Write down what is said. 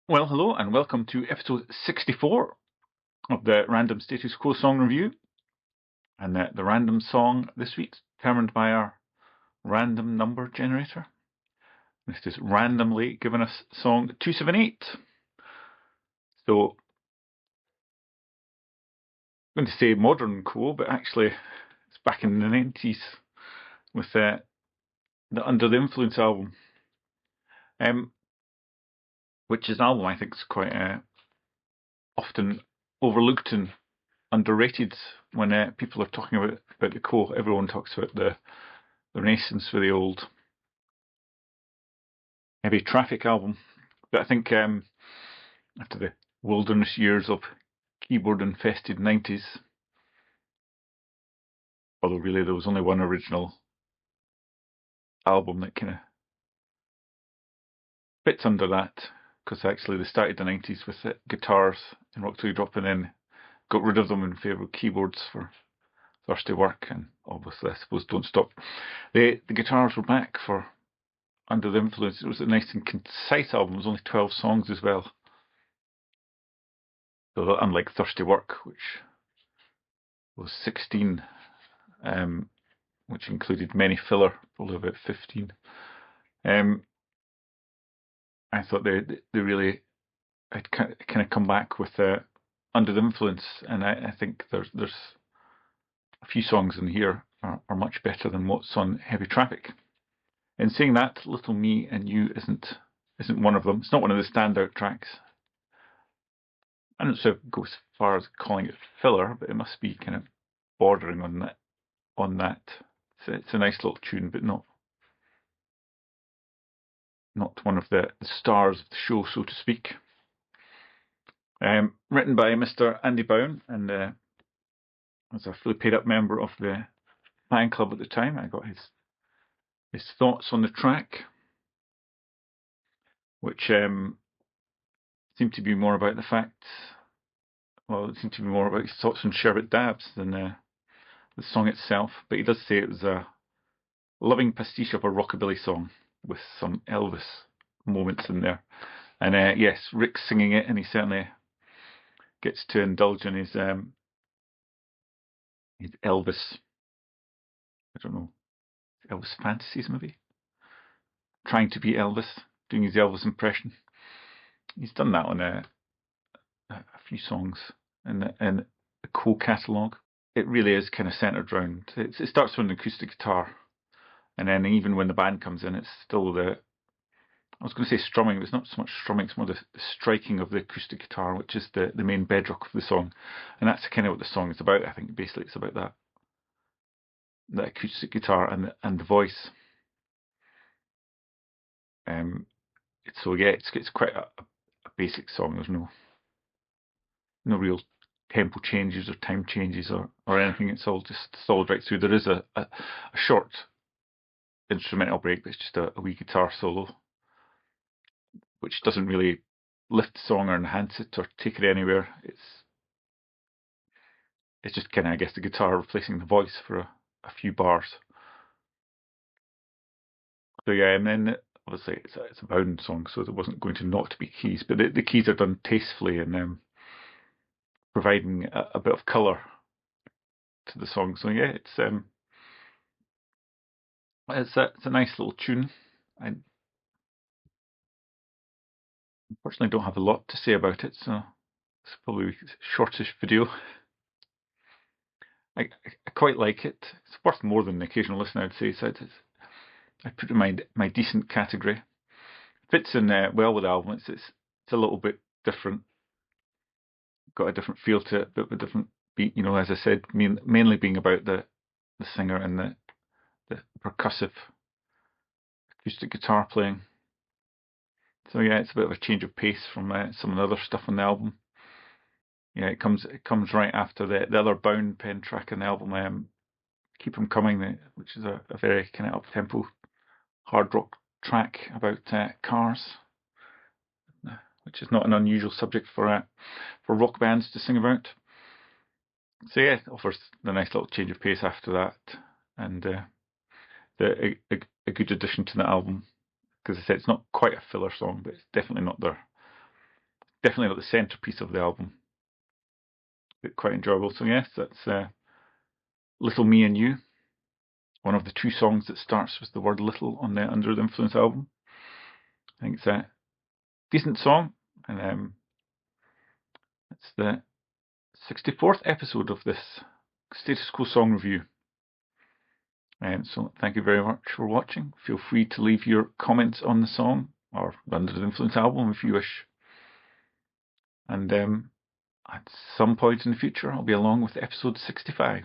Well, hello and welcome to episode 64 of the Random Status Quo song review. And the random song this week is determined by our random number generator. This is randomly giving us song 278. So, I'm going to say modern Quo, but actually it's back in the 90s with the Under the Influence album. Which is an album I think is quite often overlooked and underrated when people are talking about the Quo. Everyone talks about the Renaissance with the old Heavy Traffic album. But I think after the wilderness years of keyboard-infested 90s, although really there was only one original album that kind of fits under that, because actually they started the 90s with guitars in Rock Till You Drop and then got rid of them in favour of keyboards for Thirsty Work, and obviously I suppose Don't Stop. The guitars were back for Under the Influence. It was a nice and concise album. It was only 12 songs as well. So unlike Thirsty Work, which was 16, which included many filler, probably about 15. I thought they really had kind of come back with Under the Influence, and I think there's a few songs in here are much better than what's on Heavy Traffic. In saying that, Little Me and You isn't one of them. It's not one of the standout tracks. I don't so go as far as calling it filler, but it must be kind of bordering on that. It's a nice little tune, but not one of the stars of the show, so to speak. Written by Mr. Andy Bown, and as a fully paid up member of the fan club at the time, I got his thoughts on the track, which seemed to be more about the facts. Well, it seemed to be more about his thoughts on Sherbet Dabs than the song itself. But he does say it was a loving pastiche of a rockabilly song with some Elvis moments in there. And yes, Rick's singing it, and he certainly gets to indulge in his Elvis. I don't know, Elvis fantasies maybe. Trying to be Elvis, doing his Elvis impression. He's done that on a few songs in the Quo catalogue. It really is kind of centred around. It starts with an acoustic guitar, and then even when the band comes in, it's still I was going to say strumming, but it's not so much strumming, it's more the striking of the acoustic guitar, which is the main bedrock of the song. And that's kind of what the song is about, I think. Basically, it's about that acoustic guitar and the voice. So yeah, it's quite a basic song. There's no real tempo changes or time changes or anything. It's all just solid right through. There is a short instrumental break that's just a wee guitar solo, which doesn't really lift the song or enhance it or take it anywhere. It's just kind of, I guess, the guitar replacing the voice for a few bars. So yeah, and then obviously it's a Bowden song, so there wasn't going to not be keys, but the keys are done tastefully and providing a bit of colour to the song. So yeah, it's a nice little tune. I unfortunately don't have a lot to say about it, so it's probably the shortish video. I quite like it. It's worth more than an occasional listen, I'd say. So I'd put it in my decent category. Fits in well with the album. It's a little bit different. Got a different feel to it, but with a different beat. You know, as I said, mainly being about the singer and the percussive acoustic guitar playing. So yeah, it's a bit of a change of pace from some of the other stuff on the album. Yeah, it comes right after the other Bound pen track on the album, Keep 'Em Coming, which is a very kind of up-tempo hard rock track about cars, which is not an unusual subject for rock bands to sing about. So yeah, it offers the nice little change of pace after that, and a good addition to the album. Because I said it's not quite a filler song, but it's definitely not their definitely not the centrepiece of the album, but quite enjoyable. So yes, that's Little Me and You, one of the 2 songs that starts with the word little on the Under the Influence album. I think it's a decent song, and it's the 64th episode of this Status Quo song review. So thank you very much for watching. Feel free to leave your comments on the song or the Under the Influence album if you wish. And at some point in the future, I'll be along with episode 65.